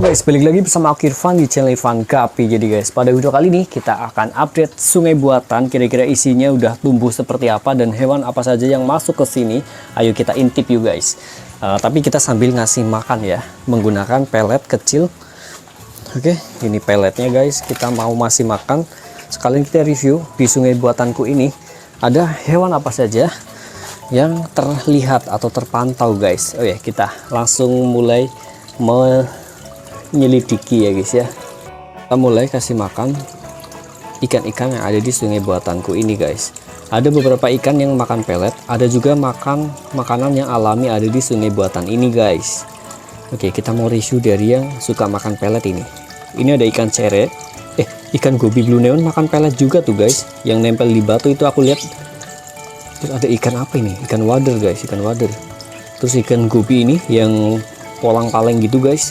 guys, balik lagi bersama aku Irfan di channel Irfan Gapi. Jadi guys, pada video kali ini kita akan update sungai buatan. Kira-kira isinya udah tumbuh seperti apa dan hewan apa saja yang masuk ke sini. Ayo kita intip yuk guys. Tapi kita sambil ngasih makan ya, menggunakan pelet kecil. Oke, ini peletnya guys. Kita mau masih makan. Sekalian kita review di sungai buatanku ini ada hewan apa saja yang terlihat atau terpantau guys. Oh ya, kita langsung mulai menyelidiki ya guys ya. Kita mulai kasih makan ikan-ikan yang ada di sungai buatanku ini guys. Ada beberapa ikan yang makan pelet, ada juga makan makanan yang alami ada di sungai buatan ini guys. Oke, kita mau review dari yang suka makan pelet ini. Ini ada ikan cere, ikan gobi blue neon makan pelet juga tuh guys. Yang nempel di batu itu aku lihat. Terus ada ikan apa ini? Ikan wader guys, ikan wader. Terus ikan gobi ini yang polang-paleng gitu guys.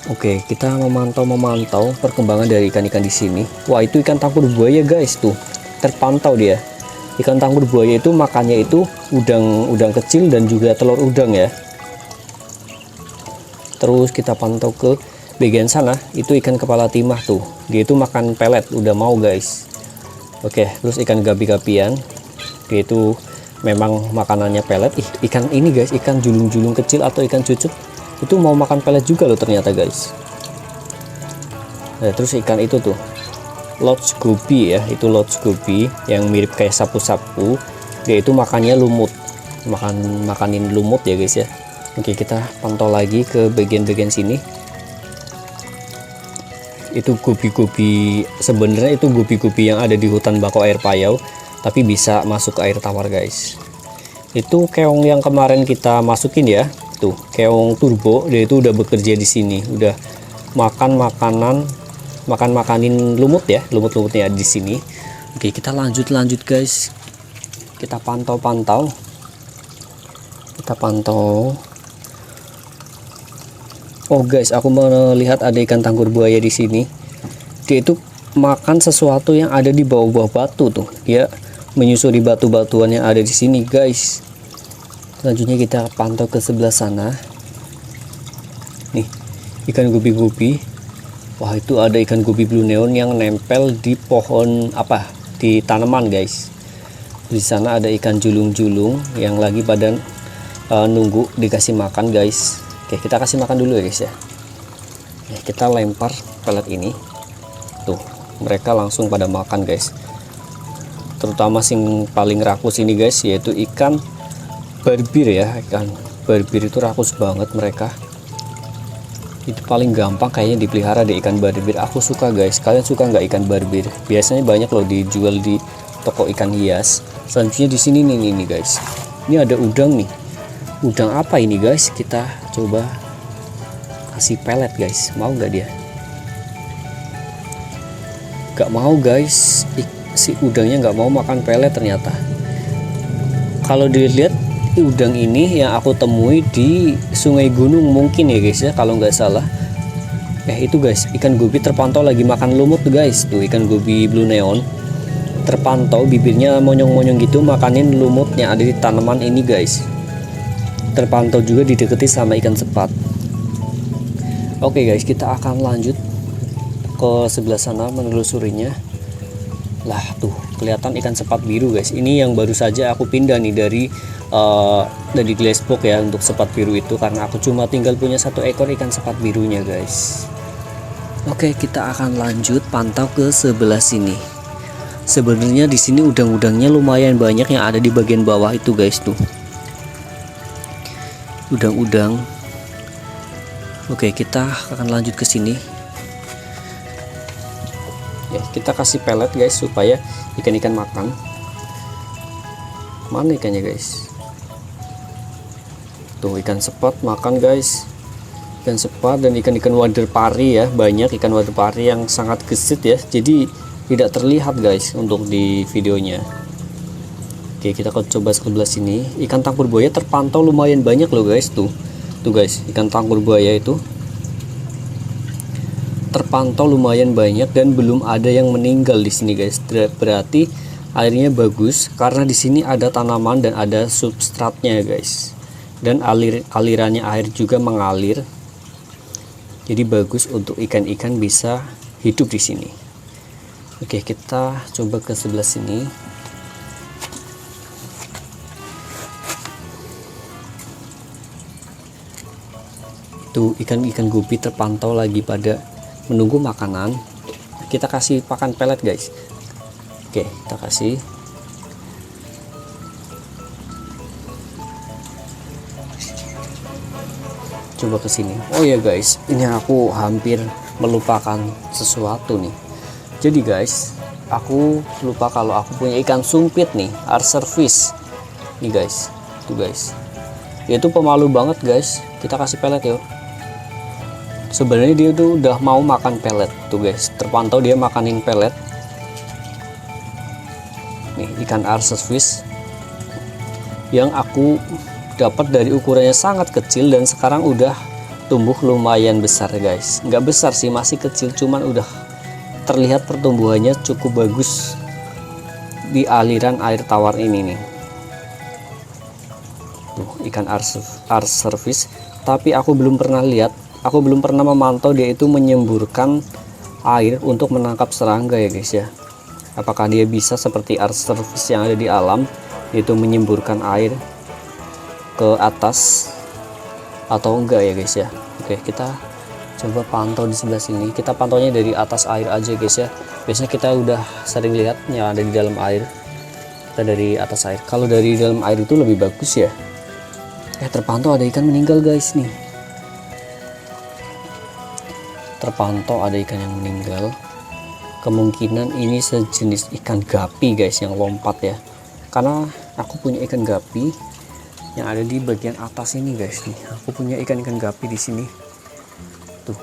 Oke, kita memantau perkembangan dari ikan-ikan di sini. Wah, itu ikan tangkur buaya guys tuh. Terpantau dia. Ikan tangkur buaya itu makannya itu udang kecil dan juga telur udang ya. Terus kita pantau ke bagian sana, itu ikan kepala timah tuh. Dia itu makan pelet, udah mau guys. Oke, terus ikan gabi-gabian. Dia itu memang makanannya pelet. Ikan ini guys, ikan julung-julung kecil atau ikan cucut itu mau makan pelet juga loh ternyata guys. Nah, terus ikan itu tuh lodge gobi ya, itu lodge gobi yang mirip kayak sapu-sapu. Dia itu makannya lumut, makanin lumut ya guys ya. Oke, kita pantau lagi ke bagian-bagian sini. Itu gobi-gobi, sebenarnya itu gobi-gobi yang ada di hutan bakau air payau, tapi bisa masuk ke air tawar guys. Itu keong yang kemarin kita masukin ya, tuh keong turbo. Dia itu udah bekerja di sini, udah makanin lumut ya, lumut-lumutnya di sini. Oke, kita lanjut guys. Kita pantau. Oh guys, aku melihat ada ikan tangkur buaya di sini. Dia itu makan sesuatu yang ada di bawah-bawah batu tuh. Dia menyusuri batu-batuan yang ada di sini guys. Selanjutnya kita pantau ke sebelah sana. Nih, ikan gobi-gobi. Wah, itu ada ikan gobi blue neon yang nempel di pohon di tanaman guys. Di sana ada ikan julung-julung yang lagi pada nunggu dikasih makan guys. Oke, kita kasih makan dulu ya guys ya. Kita lempar pelet ini. Tuh, mereka langsung pada makan guys. Terutama sing paling rakus ini guys, yaitu ikan barbir ya. Ikan barbir itu rakus banget mereka. Itu paling gampang kayaknya dipelihara deh ikan barbir. Aku suka guys. Kalian suka nggak ikan barbir? Biasanya banyak loh dijual di toko ikan hias. Selanjutnya di sini nih guys. Ini ada udang nih. Udang apa ini guys? Kita coba kasih pelet guys. Mau nggak dia? Gak mau guys. Si udangnya nggak mau makan pelet ternyata. Kalau dilihat udang ini yang aku temui di Sungai Gunung mungkin ya guys ya, kalau nggak salah. Itu guys, ikan gobi terpantau lagi makan lumut guys. Tuh ikan gobi blue neon terpantau bibirnya monyong-monyong gitu makanin lumut yang ada di tanaman ini guys. Terpantau juga dideketi sama ikan sepat. Oke guys, kita akan lanjut ke sebelah sana menelusurinya. Lah tuh kelihatan ikan sepat biru guys. Ini yang baru saja aku pindah nih dari glassbox ya untuk sepat biru itu, karena aku cuma tinggal punya satu ekor ikan sepat birunya guys. Oke, kita akan lanjut pantau ke sebelah sini. Sebenarnya di sini udang-udangnya lumayan banyak yang ada di bagian bawah itu guys tuh. Udang-udang. Oke, kita akan lanjut ke sini. Ya, kita kasih pelet guys supaya ikan-ikan makan. Mana ikannya guys? Tuh ikan sepat makan guys. Ikan sepat dan ikan-ikan wader pari ya, banyak ikan wader pari yang sangat gesit ya. Jadi tidak terlihat guys untuk di videonya. Oke, kita coba sebelah sini. Ikan tangkur buaya terpantau lumayan banyak loh guys tuh. Tuh guys, ikan tangkur buaya itu terpantau lumayan banyak dan belum ada yang meninggal di sini guys. Berarti airnya bagus karena di sini ada tanaman dan ada substratnya guys. Dan alirannya air juga mengalir. Jadi bagus untuk ikan-ikan bisa hidup di sini. Oke, kita coba ke sebelah sini. Tuh, ikan-ikan gupi terpantau lagi pada menunggu makanan. Kita kasih pakan pelet, guys. Oke, kita kasih. Coba ke sini. Oh ya guys, ini aku hampir melupakan sesuatu nih. Jadi guys, aku lupa kalau aku punya ikan sumpit nih, archer fish. Nih guys, tuh guys. Itu pemalu banget guys. Kita kasih pelet yuk. Sebenarnya dia tuh udah mau makan pelet tuh guys. Terpantau dia makanin pelet. Nih ikan archer fish yang aku dapat dari ukurannya sangat kecil dan sekarang udah tumbuh lumayan besar guys. Nggak besar sih, masih kecil, cuman udah terlihat pertumbuhannya cukup bagus di aliran air tawar ini nih. Tuh ikan archer fish, tapi aku belum pernah lihat, aku belum pernah memantau dia itu menyemburkan air untuk menangkap serangga ya guys ya. Apakah dia bisa seperti archer fish yang ada di alam, yaitu menyemburkan air ke atas atau enggak ya guys ya. Oke, kita coba pantau di sebelah sini. Kita pantaunya dari atas air aja guys ya. Biasanya kita udah sering lihat yang ada di dalam air, kita dari atas air. Kalau dari dalam air itu lebih bagus ya. Terpantau ada ikan meninggal guys nih. Terpantau ada ikan yang meninggal. Kemungkinan ini sejenis ikan gapi guys yang lompat ya, karena aku punya ikan gapi yang ada di bagian atas ini guys nih. Aku punya ikan-ikan gapi di sini tuh.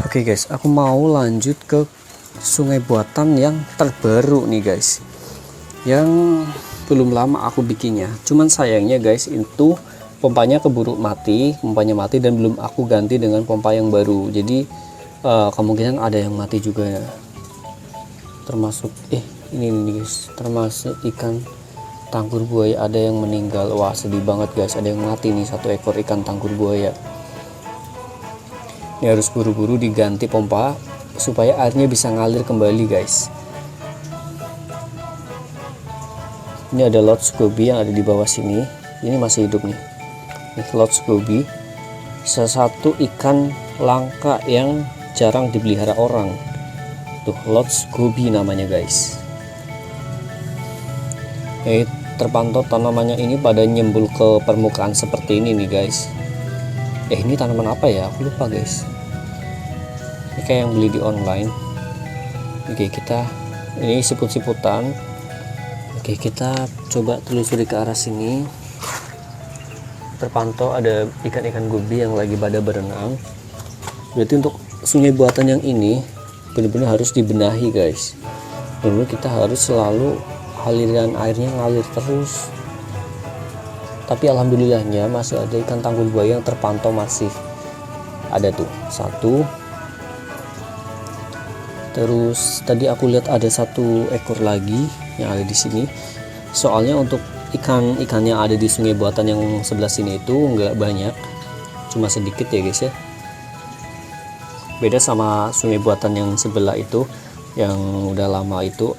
Oke guys, aku mau lanjut ke sungai buatan yang terbaru nih guys, yang belum lama aku bikinnya. Cuman sayangnya guys, itu pompanya keburu mati, dan belum aku ganti dengan pompa yang baru. Jadi kemungkinan ada yang mati juga ya, termasuk ini nih guys, termasuk ikan tangkur buaya ada yang meninggal. Wah sedih banget guys, ada yang mati nih, satu ekor ikan tangkur buaya. Ini harus buru-buru diganti pompa supaya airnya bisa ngalir kembali guys. Ini ada lots goby yang ada di bawah sini, ini masih hidup nih. Ini lots goby, salah satu ikan langka yang jarang dipelihara orang. Tuh lots goby namanya guys. Terpantau tanamannya ini pada nyembul ke permukaan seperti ini nih guys. Ini tanaman apa ya, aku lupa guys. Ini kayak yang beli di online. Oke, kita ini siput-siputan. Oke, kita coba telusuri ke arah sini. Terpantau ada ikan-ikan goby yang lagi pada berenang. Berarti untuk sungai buatan yang ini benar-benar harus dibenahi guys. Dulu kita harus selalu aliran airnya ngalir terus. Tapi alhamdulillahnya masih ada ikan tangkur buaya yang terpantau masih ada tuh satu. Terus tadi aku lihat ada satu ekor lagi yang ada di sini. Soalnya untuk ikan-ikan yang ada di sungai buatan yang sebelah sini itu nggak banyak, cuma sedikit ya guys ya. Beda sama sungai buatan yang sebelah itu, yang udah lama itu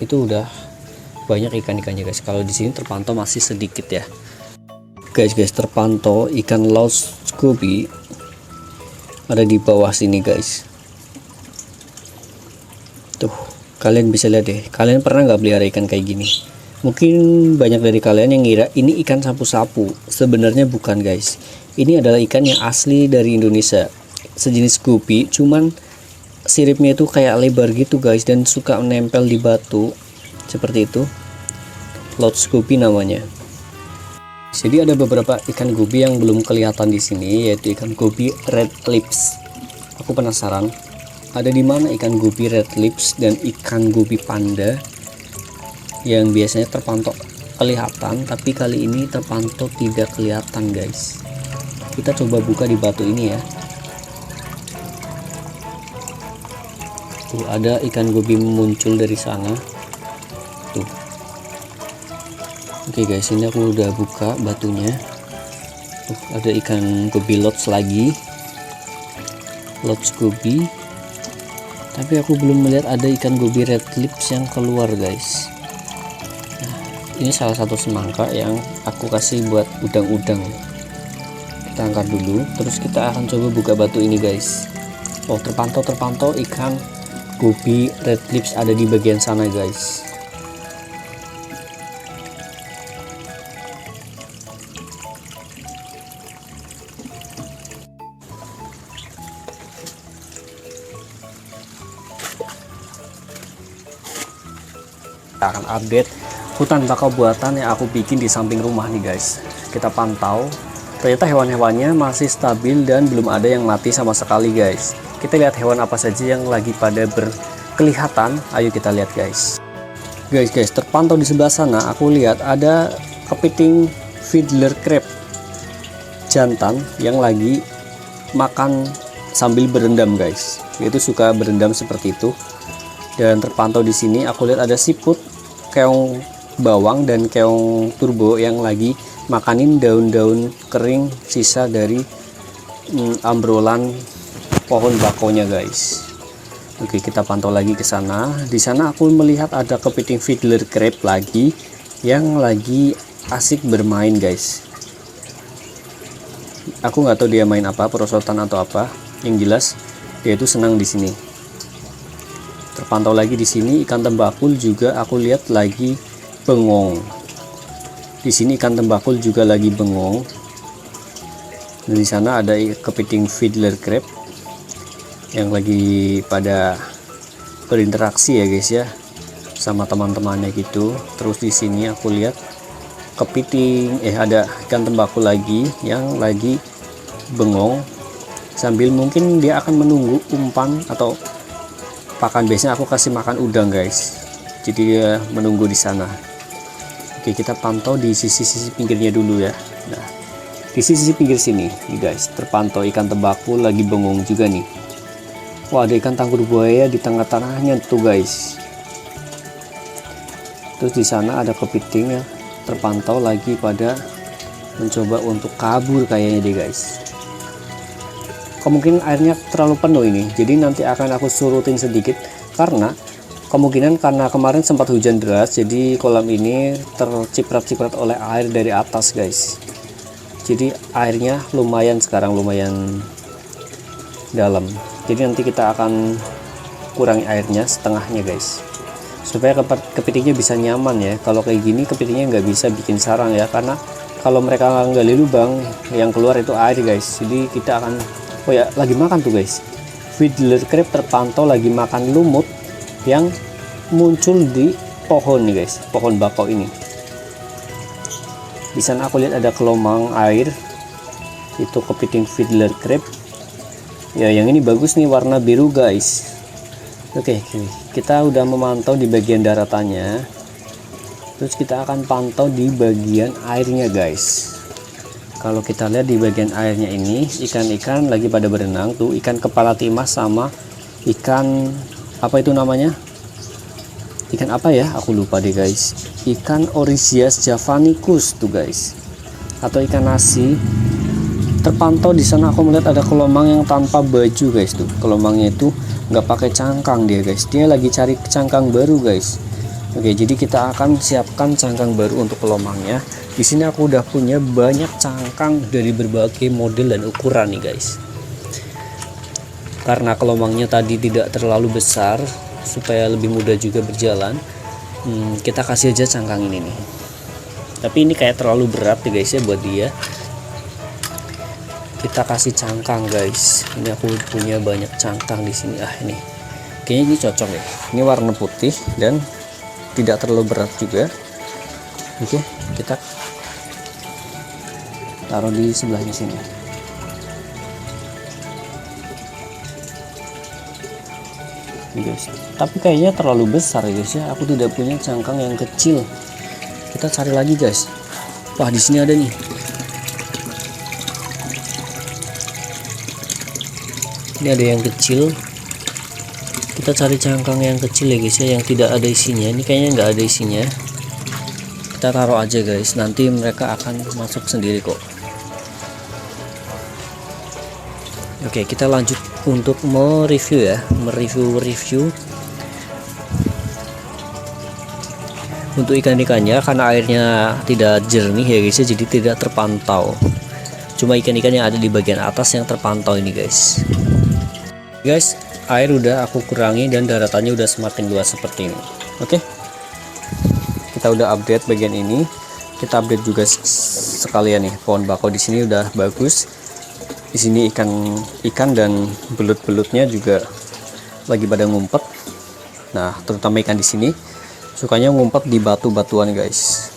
udah banyak ikan-ikannya guys. Kalau di sini terpantau masih sedikit ya guys. Terpantau ikan lost goby ada di bawah sini guys. Tuh kalian bisa lihat deh. Kalian pernah nggak pelihara ikan kayak gini? Mungkin banyak dari kalian yang ngira ini ikan sapu-sapu. Sebenarnya bukan guys, ini adalah ikan yang asli dari Indonesia, sejenis goby, cuman siripnya itu kayak lebar gitu guys dan suka menempel di batu seperti itu. Lots goby namanya. Jadi ada beberapa ikan goby yang belum kelihatan di sini, yaitu ikan goby red lips. Aku penasaran, ada di mana ikan goby red lips dan ikan goby panda yang biasanya terpantau kelihatan, tapi kali ini terpantau tidak kelihatan guys. Kita coba buka di batu ini ya. Tuh ada ikan goby muncul dari sana. Tuh. Oke guys, ini aku udah buka batunya. Ada ikan gobi lots lagi, lots gobi, tapi aku belum melihat ada ikan gobi red lips yang keluar guys. Nah, ini salah satu semangka yang aku kasih buat udang-udang. Kita angkat dulu, terus kita akan coba buka batu ini guys. Oh, terpantau ikan gobi red lips ada di bagian sana guys. Kita akan update hutan bakau buatan yang aku bikin di samping rumah nih guys. Kita pantau, ternyata hewan-hewannya masih stabil dan belum ada yang mati sama sekali guys. Kita lihat hewan apa saja yang lagi pada berkelihatan. Ayo kita lihat guys. Guys, terpantau di sebelah sana aku lihat ada kepiting fiddler crab jantan yang lagi makan sambil berendam guys. Itu suka berendam seperti itu. Dan terpantau di sini aku lihat ada siput, keong bawang dan keong turbo yang lagi makanin daun-daun kering sisa dari ambrolan pohon bakonya guys. Oke, kita pantau lagi ke sana. Di sana aku melihat ada kepiting fiddler crab lagi yang lagi asik bermain guys. Aku nggak tahu dia main apa, perosotan atau apa. Yang jelas dia itu senang di sini. Terpantau lagi di sini ikan tembakul juga aku lihat lagi bengong. Di sini ikan tembakul juga lagi bengong. Dan di sana ada kepiting fiddler crab yang lagi pada berinteraksi ya guys ya sama teman-temannya gitu. Terus di sini aku lihat kepiting ada ikan tembakul lagi yang lagi bengong sambil mungkin dia akan menunggu umpan atau pakan. Biasanya aku kasih makan udang guys, jadi dia menunggu di sana. Oke, kita pantau di sisi-sisi pinggirnya dulu ya. Nah, di sisi pinggir sini nih guys, terpantau ikan tembakul lagi bengong juga nih. Wah, ada ikan tangkur buaya di tengah tanahnya tuh guys. Terus di sana ada kepiting ya, terpantau lagi pada mencoba untuk kabur kayaknya deh guys. Kemungkinan airnya terlalu penuh ini, jadi nanti akan aku surutin sedikit karena kemungkinan karena kemarin sempat hujan deras, jadi kolam ini terciprat-ciprat oleh air dari atas guys. Jadi airnya lumayan sekarang lumayan dalam, jadi nanti kita akan kurangi airnya setengahnya guys, supaya kepitingnya bisa nyaman ya. Kalau kayak gini kepitingnya nggak bisa bikin sarang ya, karena kalau mereka gali lubang yang keluar itu air guys. Jadi kita akan oh ya, lagi makan tuh guys. Fiddler crab terpantau lagi makan lumut yang muncul di pohon nih guys, pohon bakau ini. Di sana aku lihat ada kelomang air, itu kepiting fiddler crab. Ya, yang ini bagus nih, warna biru guys. Oke, kita udah memantau di bagian daratannya. Terus kita akan pantau di bagian airnya guys. Kalau kita lihat di bagian airnya ini, ikan-ikan lagi pada berenang tuh, ikan kepala timas sama ikan apa itu namanya? Ikan apa ya? Aku lupa deh guys. Ikan Orisias javanicus tuh guys. Atau ikan nasi. Terpantau di sana aku melihat ada kelomang yang tanpa baju guys tuh. Kelomangnya itu nggak pakai cangkang dia guys. Dia lagi cari cangkang baru guys. Oke, jadi kita akan siapkan cangkang baru untuk kelomangnya. Di sini aku udah punya banyak cangkang dari berbagai model dan ukuran nih guys. Karena kelomangnya tadi tidak terlalu besar, supaya lebih mudah juga berjalan, kita kasih aja cangkang ini nih. Tapi ini kayak terlalu berat nih guys ya buat dia. Kita kasih cangkang guys. Ini aku punya banyak cangkang di sini. Ini kayaknya ini cocok deh. Ini warna putih dan tidak terlalu berat juga. Oke, kita taruh di sebelahnya sini. Guys, tapi kayaknya terlalu besar ya guys ya. Aku tidak punya cangkang yang kecil. Kita cari lagi guys. Wah, di sini ada nih. Ini ada yang kecil. Kita cari cangkang yang kecil ya guys ya, yang tidak ada isinya. Ini kayaknya nggak ada isinya. Kita taruh aja guys. Nanti mereka akan masuk sendiri kok. Oke, kita lanjut untuk mereview ya, mereview untuk ikan-ikannya. Karena airnya tidak jernih ya guys, jadi tidak terpantau. Cuma ikan-ikan yang ada di bagian atas yang terpantau ini guys. Guys, air udah aku kurangi dan daratannya udah semakin luas seperti ini. Oke, kita udah update bagian ini. Kita update juga sekalian nih, pohon bakau di sini udah bagus. Di sini ikan dan belut-belutnya juga lagi pada ngumpet. Nah, terutama ikan di sini sukanya ngumpet di batu-batuan guys.